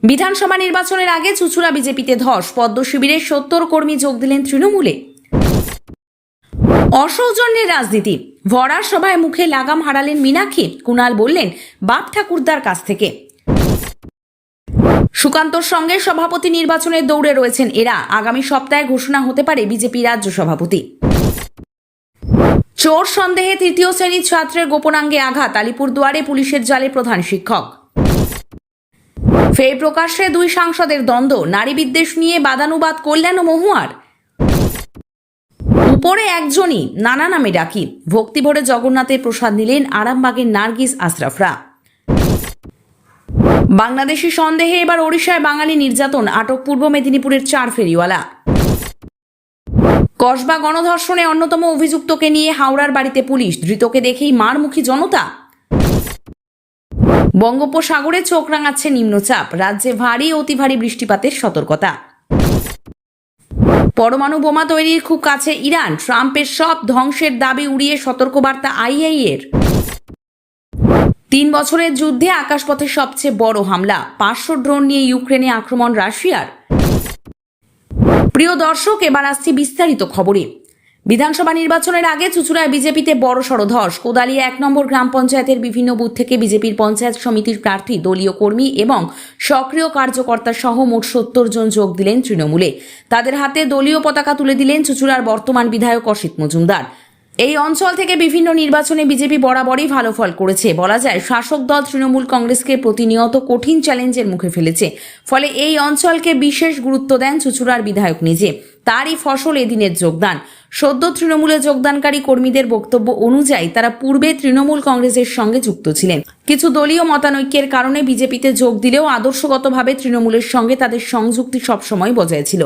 বিধানসভা নির্বাচনের আগে চুঁচুড়া বিজেপিতে ধস, পদ্ম শিবিরের ৭০ কর্মী যোগ দিলেন তৃণমূলে। অসৌজন্যের রাজনীতি, ভরার সভায় মুখে লাগাম হারালেন মীনাক্ষী। কুণাল বললেন বাপ ঠাকুরদার কাছ থেকে। সুকান্তর সঙ্গে সভাপতি নির্বাচনের দৌড়ে রয়েছেন এরা। আগামী সপ্তাহে ঘোষণা হতে পারে বিজেপি রাজ্য সভাপতি। চোর সন্দেহে তৃতীয় শ্রেণীর ছাত্রের গোপনাঙ্গে আঘাত, আলিপুরদুয়ারে পুলিশের জালে প্রধান শিক্ষক। ফের প্রকাশ্যে দুই সাংসদের দ্বন্দ্ব, নারী বিদ্বেষ নিয়ে বাদানুবাদ কল্যাণ ও মহুয়ার। উপরে একজনই, নানা নামে ডাকি, ভক্তি ভরে জগন্নাথের প্রসাদ নিলেন আরামবাগের নার্গিস আশরাফরা। বাংলাদেশি সন্দেহে এবার ওড়িশায় বাঙালি নির্যাতন, আটক পূর্ব মেদিনীপুরের 4 ফেরিওয়ালা। কসবা গণধর্ষণে অন্যতম অভিযুক্তকে নিয়ে হাওড়ার বাড়িতে পুলিশ, ধৃতকে দেখেই মারমুখী জনতা। বঙ্গোপসাগরে চোখ রাঙাচ্ছে নিম্নচাপ, রাজ্যে ভারী অতি ভারী বৃষ্টিপাতের সতর্কতা। পরমাণু বোমা তৈরির খুব কাছে ইরান, ট্রাম্পের সব ধ্বংসের দাবি উড়িয়ে সতর্কবার্তা আইএইএর। 3 বছরের যুদ্ধে আকাশপথে সবচেয়ে বড় হামলা, 500 ড্রোন নিয়ে ইউক্রেনে আক্রমণ রাশিয়ার। প্রিয় দর্শক, এবার আসছি বিস্তারিত খবরে। বিধানসভা নির্বাচনের আগে চুঁচুড়ায় বিজেপিতে বড়সড় ধস। কোদালিয়া 1 নম্বর গ্রাম পঞ্চায়েতের বিভিন্ন বুথ থেকে বিজেপির পঞ্চায়েত সমিতির প্রার্থী, দলীয় কর্মী এবং সক্রিয় কার্যকর্তা সহ মোট 70 জন যোগ দিলেন তৃণমূলে। তাদের হাতে দলীয় পতাকা তুলে দিলেন চুঁচুড়ার বর্তমান বিধায়ক অসিত মজুমদার। এই অঞ্চল থেকে বিভিন্ন নির্বাচনে বিজেপি বরাবরই ভালো ফল করেছে। বলা যায় শাসক দল তৃণমূল কংগ্রেসকে প্রতিনিয়ত কঠিন চ্যালেঞ্জের মুখে ফেলেছে। ফলে এই অঞ্চলকে বিশেষ গুরুত্ব দেন চুঁচুড়ার বিধায়ক নিজে। তারই ফসল এদিনের যোগদান। সদ্য তৃণমূলে যোগদানকারী কর্মীদের বক্তব্য অনুযায়ী তারা পূর্বে তৃণমূল কংগ্রেসের সঙ্গে যুক্ত ছিলেন। কিছু দলীয় মতানৈক্যের কারণে বিজেপিতে যোগ দিলেও আদর্শগতভাবে তৃণমূলের সঙ্গে তাদের সংযুক্তি সবসময় বজায় ছিল।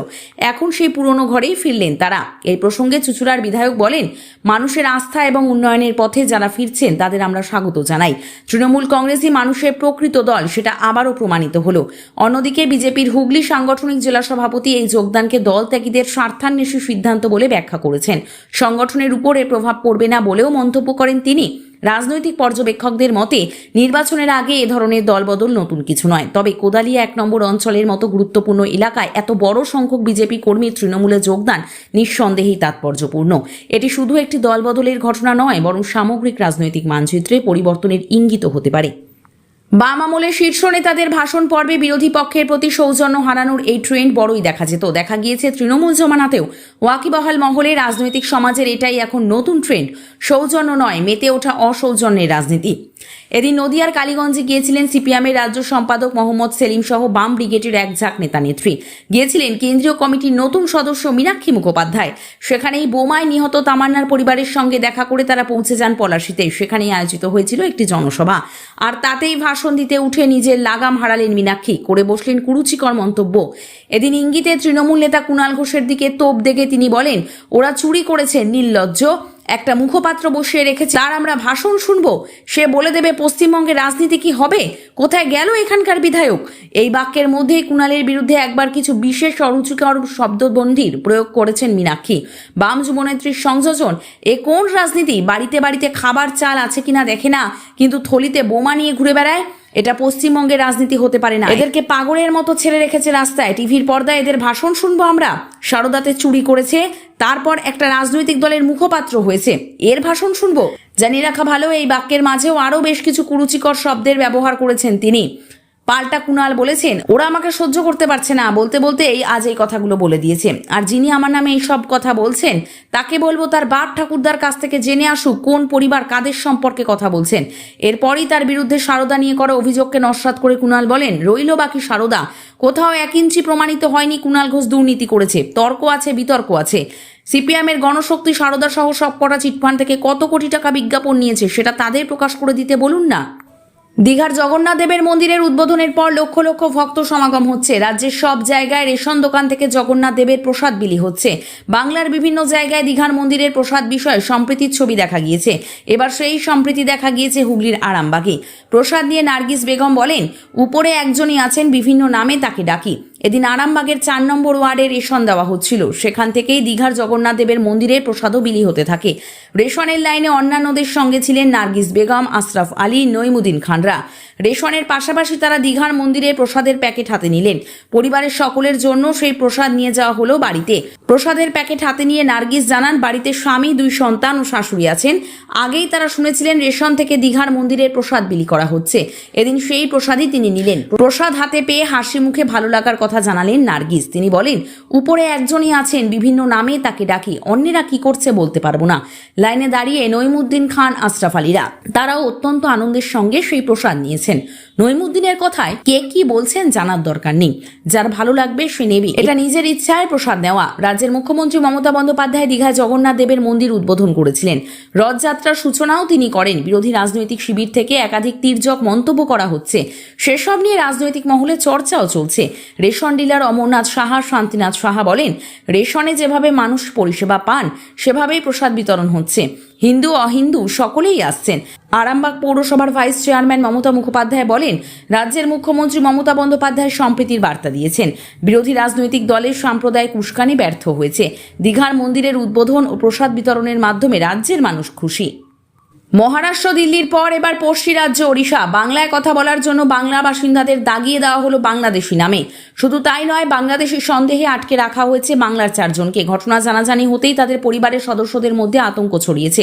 এখন সেই পুরনো ঘরেই ফিরলেন তারা। এই প্রসঙ্গে চুঁচুড়ার বিধায়ক বলেন, মানুষের আস্থা এবং উন্নয়নের পথে যারা ফিরছেন তাদের আমরা স্বাগত জানাই। তৃণমূল কংগ্রেসই মানুষের প্রকৃত দল, সেটা আবারও প্রমাণিত হলো। অন্যদিকে বিজেপির হুগলি সাংগঠনিক জেলা সভাপতি এই যোগদানকে দল ত্যাগীদের স্বার্থান্বেষী সিদ্ধান্ত বলে ব্যাখ্যা করেছেন। সংগঠনের উপর এর প্রভাব পড়বে না বলেও মন্তব্য করেন তিনি। রাজনৈতিক পর্যবেক্ষকদের মতে নির্বাচনের আগে এ ধরনের দলবদল নতুন কিছু নয়। তবে কোদালিয়া 1 নম্বর অঞ্চলের মতো গুরুত্বপূর্ণ এলাকায় এত বড় সংখ্যক বিজেপি কর্মী তৃণমূলে যোগদান নিঃসন্দেহেই তাৎপর্যপূর্ণ। এটি শুধু একটি দলবদলের ঘটনা নয়, বরং সামগ্রিক রাজনৈতিক মানচিত্রে পরিবর্তনের ইঙ্গিত হতে পারে। বাম আমলে শীর্ষ নেতাদের ভাষণ পর্বে বিরোধী পক্ষের প্রতি সৌজন্য হারানোর এই ট্রেন্ড বড়ই দেখা যেত। দেখা গিয়েছে তৃণমূল জমানাতেও। ওয়াকিবহাল মহলে রাজনৈতিক সমাজের এটাই এখন নতুন ট্রেন্ড। সৌজন্য নয়, মেতে ওঠা অসৌজন্যের রাজনীতি। এদিন নদিয়ার কালীগঞ্জে গিয়েছিলেন সিপিএমের রাজ্য সম্পাদক মোহাম্মদ সেলিম সহ বাম ব্রিগেডের এক ঝাঁক নেতা নেত্রী। গিয়েছিলেন কেন্দ্রীয় কমিটির নতুন সদস্য মীনাক্ষী মুখোপাধ্যায়। সেখানেই বোমায় নিহত তামান্নার পরিবারের সঙ্গে দেখা করে তারা পৌঁছে যান পলাশীতে। সেখানেই আয়োজিত হয়েছিল একটি জনসভা। আর তাতেই ভাষণ দিতে উঠে নিজের লাগাম হারালেন মীনাক্ষী, করে বসলেন কুরুচিকর মন্তব্য। এদিন ইঙ্গিতে তৃণমূল নেতা কুণাল ঘোষের দিকে তোপ দেখে তিনি বলেন, ওরা চুরি করেছে, নির্লজ্জ। একটা মুখপাত্র বসিয়ে রেখেছে, আর আমরা ভাষণ শুনবো? সে বলে দেবে পশ্চিমবঙ্গের রাজনীতি কি হবে? কোথায় গেল এখানকার বিধায়ক? এই বাক্যের মধ্যেই কুণালের বিরুদ্ধে একবার কিছু বিশেষ অরুচিকর শব্দবন্ধির প্রয়োগ করেছেন মীনাক্ষী। বাম যুবনেত্রীর সংযোজন, এ কোন রাজনীতি? বাড়িতে বাড়িতে খাবার চাল আছে কিনা দেখে না, কিন্তু থলিতে বোমা নিয়ে ঘুরে বেড়ায়। এটা পশ্চিমবঙ্গের রাজনীতি হতে পারে না। এদেরকে পাগলের মতো ছেড়ে রেখেছে রাস্তায়, টিভির পর্দায় এদের ভাষণ শুনবো আমরা? সারদাতে চুরি করেছে, তারপর একটা রাজনৈতিক দলের মুখপাত্র হয়েছে, এর ভাষণ শুনবো? জানিয়ে রাখা ভালো, এই বাক্যের মাঝেও আরও বেশ কিছু কুরুচিকর শব্দের ব্যবহার করেছেন তিনি। পাল্টা কুণাল বলেছেন, ওরা আমাকে সহ্য করতে পারছে না, বলতে বলতেই আজ এই কথাগুলো বলে দিয়েছে। আর যিনি আমার নামে এই সব কথা বলছেন তাকে বলবো তার বাপ ঠাকুরদার কাছ থেকে জেনে আসুক কোন পরিবার কাদের সম্পর্কে কথা বলছেন। এরপরই তার বিরুদ্ধে সারদা নিয়ে করা অভিযোগকে নস্যাৎ করে কুণাল বলেন, রইল বাকি সারদা। কোথাও 1 ইঞ্চি প্রমাণিত হয়নি কুণাল ঘোষ দুর্নীতি করেছে। তর্ক আছে, বিতর্ক আছে। সিপিএমের গণশক্তি সারদা সহ সবকটা চিটফান্ড থেকে কত কোটি টাকা বিজ্ঞাপন নিয়েছে সেটা তাদের প্রকাশ করে দিতে বলুন না। দীঘার জগন্নাথ দেবের মন্দিরের উদ্বোধনের পর লক্ষ লক্ষ ভক্ত সমাগম হচ্ছে। রাজ্যের সব জায়গায় রেশন দোকান থেকে জগন্নাথ দেবের প্রসাদ বিলি হচ্ছে। বাংলার বিভিন্ন জায়গায় দীঘার মন্দিরের প্রসাদ বিষয়ে সম্প্রীতির ছবি দেখা গিয়েছে। এবার সেই সম্প্রীতি দেখা গিয়েছে হুগলির আরামবাগে। প্রসাদ নিয়ে নার্গিস বেগম বলেন, উপরে একজনই আছেন, বিভিন্ন নামে তাকে ডাকি। এদিন আরামবাগের 4 নম্বর ওয়ার্ডে রেশন দেওয়া হচ্ছিল। সেখান থেকেই দীঘার জগন্নাথ দেবের মন্দিরের প্রসাদও বিলি হতে থাকে। রেশনের লাইনে অন্যান্যদের সঙ্গে ছিলেন নার্গিস বেগম, আশরাফ আলী, নইমুদ্দিন খানরা। রেশনের পাশাপাশি তারা দীঘার মন্দিরে প্রসাদের প্যাকেট হাতে নিলেন। পরিবারের সকলের জন্য সেই প্রসাদ নিয়ে যাওয়া হলো বাড়িতে। প্রসাদের প্যাকেট হাতে নিয়ে নার্গিস জানান, বাড়িতে স্বামী, 2 সন্তান ও শাশুড়ি আছেন। আগেই তারা শুনেছিলেন রেশন থেকে দীঘার মন্দিরের প্রসাদ বিলি করা হচ্ছে। এদিন সেই প্রসাদই তিনি নিলেন। প্রসাদ হাতে পেয়ে হাসি মুখে ভালো লাগার কথা জানালেন নার্গিস। তিনি বলেন, উপরে একজনই আছেন, বিভিন্ন নামে তাকে ডাকি, অন্যেরা কি করছে বলতে পারবো না। লাইনে দাঁড়িয়ে নইমুদ্দিন খান, আশরাফ আলীরা, তারাও অত্যন্ত আনন্দের সঙ্গে সেই প্রসাদ নিয়েছেন। নইমুদ্দিনের কথায় কে কি বলছেন জানার দরকার নেই, যার ভালো লাগবে সে নেবে, এটা নিজের ইচ্ছায় প্রসাদ নেওয়া। রাজ্যের মুখ্যমন্ত্রী মমতা বন্দ্যোপাধ্যায় দীঘায় জগন্নাথ দেবের মন্দির উদ্বোধন করেছিলেন। রথযাত্রার সূচনাও তিনি করেন। বিরোধী রাজনৈতিক শিবির থেকে একাধিক তির্যক মন্তব্য করা হচ্ছে, সেসব নিয়ে রাজনৈতিক মহলে চর্চাও চলছে। রেশন ডিলার অমরনাথ সাহা, শান্তিনাথ সাহা বলেন, রেশনে যেভাবে মানুষ পরিষেবা পান সেভাবেই প্রসাদ বিতরণ হচ্ছে। হিন্দু অহিন্দু সকলেই আসছেন। আরামবাগ পৌরসভার ভাইস চেয়ারম্যান মমতা মুখোপাধ্যায় বলেন, রাজ্যের মুখ্যমন্ত্রী মমতা বন্দ্যোপাধ্যায় সম্প্রীতির বার্তা দিয়েছেন। বিরোধী রাজনৈতিক দলের সাম্প্রদায়িক উস্কানি ব্যর্থ হয়েছে। দীঘার মন্দিরের উদ্বোধন ও প্রসাদ বিতরণের মাধ্যমে রাজ্যের মানুষ খুশি। মহারাষ্ট্র, দিল্লির পর এবার পড়শি রাজ্য ওড়িশা। বাংলায় কথা বলার জন্য বাংলা বাসিন্দাদের দাগিয়ে দেওয়া হলো বাংলাদেশি নামে। শুধু তাই নয়, বাংলাদেশি সন্দেহে আটকে রাখা হয়েছে বাংলার 4 জনকে। ঘটনা জানাজানি হতেই তাদের পরিবারের সদস্যদের মধ্যে আতঙ্ক ছড়িয়েছে।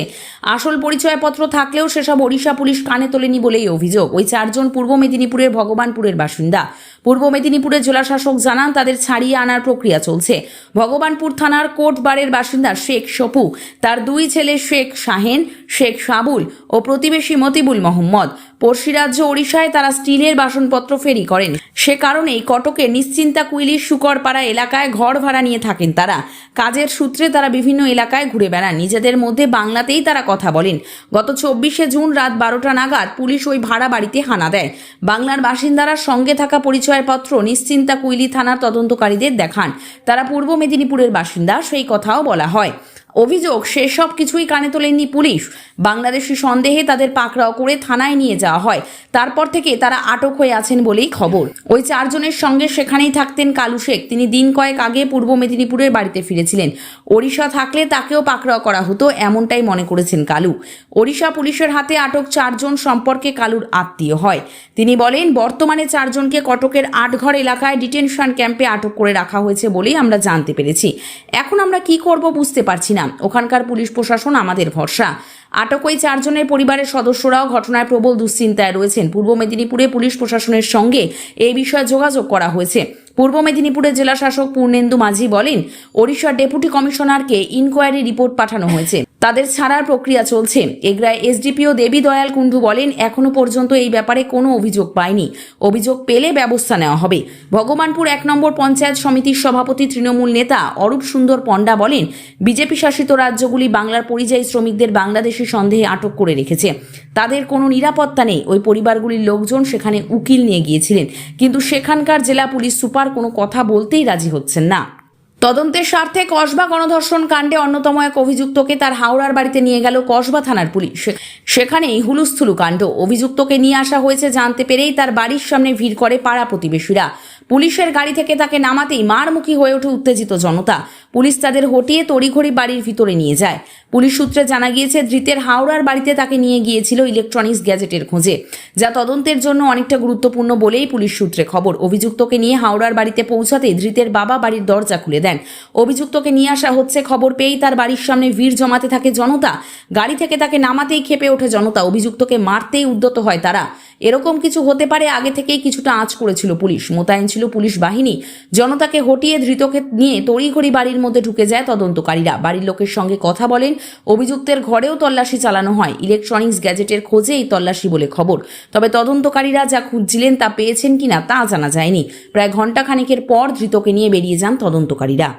আসল পরিচয়পত্র থাকলেও সেসব ওড়িশা পুলিশ কানে তোলেনি বলেই অভিযোগ। ওই 4 জন পূর্ব মেদিনীপুরের ভগবানপুরের বাসিন্দা। পূর্ব মেদিনীপুরের জেলাশাসক জানান, তাদের ছাড়িয়ে আনার প্রক্রিয়া চলছে। ভগবানপুর থানার কোটবাড়ের বাসিন্দা শেখ সপু, তার 2 ছেলে শেখ শাহেন, শেখ সাবুল ও প্রতিবেশী মতিবুল মোহাম্মদ। পড়শি রাজ্য ওড়িশায় তারা স্টিলের বাসনপত্র ফেরি করেন। সে কারণেই কটকে নিশ্চিন্তা কুইলির শুকরপাড়া এলাকায় ঘর ভাড়া নিয়ে থাকেন তারা। কাজের সূত্রে তারা বিভিন্ন এলাকায় ঘুরে বেড়ান। নিজেদের মধ্যে বাংলাতেই তারা কথা বলেন। গত 24শে জুন রাত 12টা নাগাদ পুলিশ ওই ভাড়া বাড়িতে হানা দেয়। বাংলার বাসিন্দারা সঙ্গে থাকা পরিচয়পত্র নিশ্চিন্তা কুইলি থানার তদন্তকারীদের দেখান। তারা পূর্ব মেদিনীপুরের বাসিন্দা, সেই কথাও বলা হয়। অভিযোগ, সেসব কিছুই কানে তোলেননি পুলিশ। বাংলাদেশি সন্দেহে তাদের পাকড়াও করে থানায় নিয়ে যাওয়া হয়। তারপর থেকে তারা আটক হয়ে আছেন বলেই খবর। ওই 4 জনের সঙ্গে সেখানেই থাকতেন কালু শেখ। তিনি দিন কয়েক আগে পূর্ব মেদিনীপুরের বাড়িতে ফিরেছিলেন। ওড়িশা থাকলে তাকেও পাকড়াও করা হতো, এমনটাই মনে করেছেন কালু। ওড়িশা পুলিশের হাতে আটক 4 জন সম্পর্কে কালুর আত্মীয় হয়। তিনি বলেন, বর্তমানে 4 জনকে কটকের 8ঘর এলাকায় ডিটেনশন ক্যাম্পে আটক করে রাখা হয়েছে বলেই আমরা জানতে পেরেছি। এখন আমরা কি করব বুঝতে পারছি না। ওখানকার পুলিশ প্রশাসন আমাদের ভরসা। আটক ওই 4 জনের পরিবারের সদস্যরাও ঘটনায় প্রবল দুশ্চিন্তায় রয়েছেন। পূর্ব মেদিনীপুরে পুলিশ প্রশাসনের সঙ্গে এই বিষয়ে যোগাযোগ করা হয়েছে। পূর্ব মেদিনীপুরের জেলাশাসক পূর্ণেন্দু মাঝি বলেন, ওড়িশার ডেপুটি কমিশনারকে ইনকোয়ারি রিপোর্ট পাঠানো হয়েছে। তাদের ছাড়ার প্রক্রিয়া চলছে। এগ্রায় এসডিপিও দেবী দয়াল কুণ্ডু বলেন, এখনো পর্যন্ত এই ব্যাপারে কোনো অভিযোগ পায়নি। অভিযোগ পেলে ব্যবস্থা নেওয়া হবে। ভগবানপুর 1 নম্বর পঞ্চায়েত সমিতির সভাপতি তৃণমূল নেতা অরূপ সুন্দর পণ্ডা বলেন, বিজেপি শাসিত রাজ্যগুলি বাংলার পরিযায়ী শ্রমিকদের বাংলাদেশি সন্দেহে আটক করে রেখেছে। তাদের কোনো নিরাপত্তা নেই। ওই পরিবারগুলির লোকজন সেখানে উকিল নিয়ে গিয়েছিলেন, কিন্তু সেখানকার জেলা পুলিশ সুপার কোনো কথা বলতেই রাজি হচ্ছেন না। তদন্তের স্বার্থে কসবা গণধর্ষণ কাণ্ডে অন্যতম এক অভিযুক্তকে তার হাওড়ার বাড়িতে নিয়ে গেল কসবা থানার পুলিশ। সেখানেই হুলুস্থুলু কাণ্ড। অভিযুক্তকে নিয়ে আসা হয়েছে জানতে পেরেই তার বাড়ির সামনে ভিড় করে পাড়া প্রতিবেশীরা। পুলিশের গাড়ি থেকে তাকে নামাতেই মারমুখী হয়ে ওঠে উত্তেজিত জনতা। পুলিশ তাদের হটিয়ে তড়িঘড়ি বাড়ির ভিতরে নিয়ে যায়। পুলিশ সূত্রে জানা গিয়েছে, ধৃতের হাওড়ার বাড়িতে তাকে নিয়ে গিয়েছিল ইলেকট্রনিক্স গ্যাজেটের খোঁজে, যা তদন্তের জন্য অনেকটা গুরুত্বপূর্ণ বলেই পুলিশ সূত্রে খবর। অভিযুক্তকে নিয়ে হাওড়ার বাড়িতে পৌঁছাতে ধৃতের বাবা বাড়ির দরজা খুলে দেন। অভিযুক্তকে নিয়ে আসা হচ্ছে খবর পেয়েই তার বাড়ির সামনে ভিড় জমাতে থাকে জনতা। গাড়ি থেকে তাকে নামাতেই ক্ষেপে ওঠে জনতা। অভিযুক্তকে মারতেই উদ্যত হয় তারা। এরকম কিছু হতে পারে আগে থেকেই কিছুটা আঁচ করেছিল পুলিশ। মোতায়েন ছিল পুলিশ বাহিনী। জনতাকে হটিয়ে ধৃতকে নিয়ে তড়িঘড়ি বাড়ির মধ্যে ঢুকে যায় তদন্তকারীরা। বাড়ির লোকের সঙ্গে কথা বলেন। অভিযুক্তের ঘরেও তল্লাশি চালানো হয়। ইলেকট্রনিক্স গ্যাজেটের খোঁজে এই তল্লাশি বলে খবর। তবে তদন্তকারীরা যা খুঁজছিলেন তা পেয়েছেন কিনা তা জানা যায়নি। প্রায় ঘণ্টাখানেকের পর ধৃতকে নিয়ে বেরিয়ে যান তদন্তকারীরা।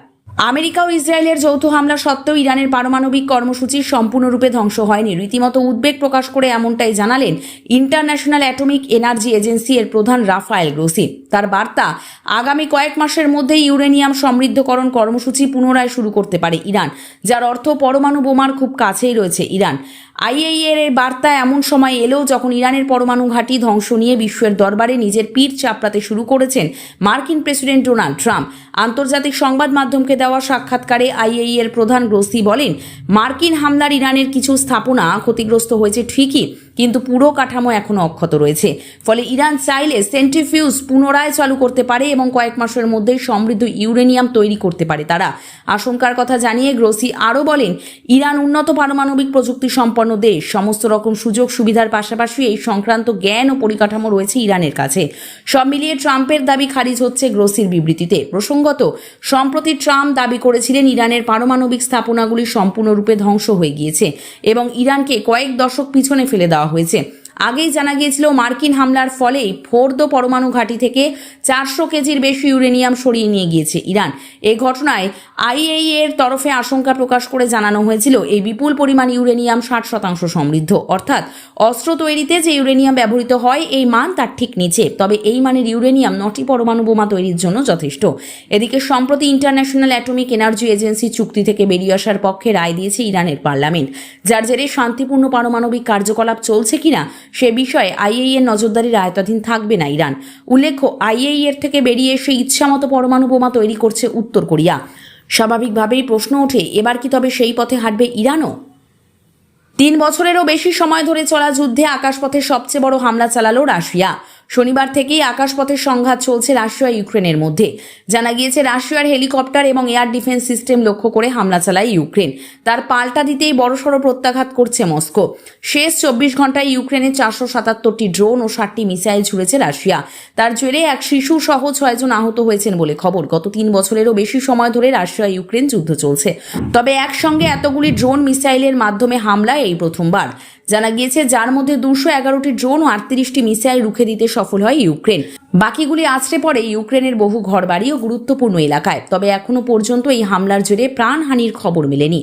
আমেরিকা ও ইসরায়েলের যৌথ হামলা সত্ত্বেও ইরানের পারমাণবিক কর্মসূচি সম্পূর্ণরূপে ধ্বংস হয়নি। রীতিমতো উদ্বেগ প্রকাশ করে এমনটাই জানালেন ইন্টারন্যাশনাল অ্যাটমিক এনার্জি এজেন্সি এর প্রধান রাফায়েল গ্রোসি। তার বার্তা, আগামী কয়েক মাসের মধ্যেই ইউরেনিয়াম সমৃদ্ধকরণ কর্মসূচি পুনরায় শুরু করতে পারে ইরান, যার অর্থ পরমাণু বোমার খুব কাছেই রয়েছে ইরান। আইএইএর এই বার্তা এমন সময় এলো যখন ইরানের পরমাণু ঘাঁটি ধ্বংস নিয়ে বিশ্বের দরবারে নিজের পিঠ চাপড়াতে শুরু করেছেন মার্কিন প্রেসিডেন্ট ডোনাল্ড ট্রাম্প। আন্তর্জাতিক সংবাদ মাধ্যমকে দেওয়া সাক্ষাৎকারে আইএইএ এর প্রধান গ্রোসি বলেন, মার্কিন হামলার ইরানের কিছু স্থাপনা ক্ষতিগ্রস্ত হয়েছে ঠিকই, কিন্তু পুরো কাঠামো এখনো অক্ষত রয়েছে। ফলে ইরান চাইলে সেন্ট্রিফিউজ পুনরায় চালু করতে পারে এবং কয়েক মাসের মধ্যেই সমৃদ্ধ ইউরেনিয়াম তৈরি করতে পারে তারা। আশঙ্কার কথা জানিয়ে গ্রোসি আরও বলেন, ইরান উন্নত পারমাণবিক প্রযুক্তি সম্পন্ন দেশ। সমস্ত রকম সুযোগ সুবিধার পাশাপাশি এই সংক্রান্ত জ্ঞান ও পরিকাঠামো রয়েছে ইরানের কাছে। সব মিলিয়ে ট্রাম্পের দাবি খারিজ হচ্ছে গ্রোসির বিবৃতিতে। প্রসঙ্গত, সম্প্রতি ট্রাম্প দাবি করেছিলেন ইরানের পারমাণবিক স্থাপনাগুলি সম্পূর্ণরূপে ধ্বংস হয়ে গিয়েছে এবং ইরানকে কয়েক দশক পিছনে ফেলে দেওয়া হয়েছে। আগেই জানা গিয়েছিল মার্কিন হামলার ফলেই ফোর্দো পরমাণু ঘাঁটি থেকে 400 কেজির বেশি ইউরেনিয়াম সরিয়ে নিয়ে গিয়েছে ইরান। এই ঘটনায় আইএইএ এর তরফে আশঙ্কা প্রকাশ করে জানানো হয়েছিল, এই বিপুল পরিমাণ ইউরেনিয়াম 60% সমৃদ্ধ, অর্থাৎ অস্ত্র তৈরিতে যে ইউরেনিয়াম ব্যবহৃত হয় এই মান তার ঠিক নিচে। তবে এই মানের ইউরেনিয়াম 9টি পরমাণু বোমা তৈরির জন্য যথেষ্ট। এদিকে সম্প্রতি ইন্টারন্যাশনাল অ্যাটমিক এনার্জি এজেন্সি চুক্তি থেকে বেরিয়ে আসার পক্ষে রায় দিয়েছে ইরানের পার্লামেন্ট, যার জেরে শান্তিপূর্ণ পারমাণবিক কার্যকলাপ চলছে কিনা সে বিষয়ে আইএইএ এর নজরদারির আয়তাধীন থাকবে না ইরান। উল্লেখ্য, আইএইএ এর থেকে বেরিয়ে এসে ইচ্ছামতো পরমাণু বোমা তৈরি করছে উত্তর কোরিয়া। স্বাভাবিকভাবেই প্রশ্ন ওঠে, এবার কি তবে সেই পথে হাঁটবে ইরানও? 3 বছরেরও বেশি সময় ধরে চলা যুদ্ধে আকাশপথে সবচেয়ে বড় হামলা চালালো রাশিয়া। শনিবার থেকেই আকাশপথের সংঘাত চলছে রাশিয়া ইউক্রেনের মধ্যে। জানা গিয়েছে, রাশিয়ার হেলিকপ্টার এবং এয়ার ডিফেন্স সিস্টেম লক্ষ্য করে হামলা চালায় ইউক্রেন। তার পাল্টা দিতেই বড়সড় প্রত্যাঘাত করছে মস্কো। শেষ 24 ঘন্টায় ইউক্রেনে 477টি ড্রোন ও 60টি মিসাইল ছুড়েছে রাশিয়া। তার জেরে এক শিশু সহ 6 জন আহত হয়েছেন বলে খবর। গত 3 বছরেরও বেশি সময় ধরে রাশিয়া ইউক্রেন যুদ্ধ চলছে, তবে একসঙ্গে এতগুলি ড্রোন মিসাইলের মাধ্যমে হামলা এই প্রথমবার। জানা গিয়েছে, যার মধ্যে 211টি ড্রোন ও 38টি মিসাইল রুখে দিতে সফল হয় ইউক্রেন। বাকিগুলি আছড়ে পড়ে ইউক্রেনের বহু ঘরবাড়ি ও গুরুত্বপূর্ণ এলাকায়। তবে এখনো পর্যন্ত এই হামলার জেরে প্রাণহানির খবর মেলেনি।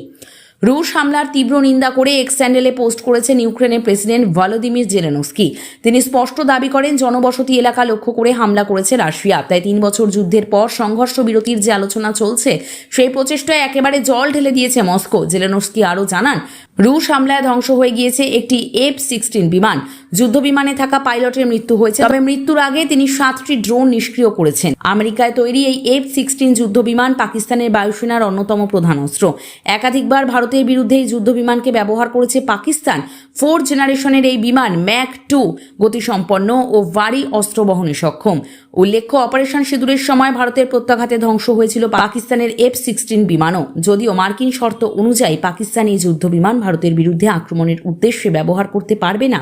রুশ হামলার তীব্র নিন্দা করে এক্স হ্যান্ডেলে পোস্ট করেছেন ইউক্রেনের প্রেসিডেন্ট ভলোদিমির জেলেনস্কি। তিনি স্পষ্ট দাবি করেন, জনবসতি এলাকা লক্ষ্য করে হামলা করেছে রাশিয়া। তাই 3 বছর যুদ্ধের পর সংঘর্ষ বিরতির যে আলোচনা চলছে সেই প্রচেষ্টায় একেবারে জল ঢেলে দিয়েছে মস্কো। জেলেনস্কি আরও জানান, রুশ হামলায় ধ্বংস হয়ে গিয়েছে একটি F-16 বিমান। যুদ্ধ বিমানে থাকা পাইলটের মৃত্যু হয়েছে, তবে মৃত্যুর আগে তিনি 7টি ড্রোন নিষ্ক্রিয় করেছেন। আমেরিকায় তৈরি এই F-16 যুদ্ধ বিমান পাকিস্তানের বায়ুসেনার অন্যতম প্রধান অস্ত্র। একাধিকবার ভারতের বিরুদ্ধে এই যুদ্ধ বিমানকে ব্যবহার করেছে পাকিস্তান। 4th জেনারেশনের এই বিমান ম্যাক 2 গতিসম্পন্ন ও ভারী অস্ত্র বহনে সক্ষম। উল্লেখ্য, অপারেশন সিঁদুরের সময় ভারতের প্রত্যাঘাতে ধ্বংস হয়েছিল পাকিস্তানের F-16 বিমানও। যদিও মার্কিন শর্ত অনুযায়ী পাকিস্তান এই যুদ্ধ বিমান ভারতের বিরুদ্ধে আক্রমণের উদ্দেশ্যে ব্যবহার করতে পারবে না।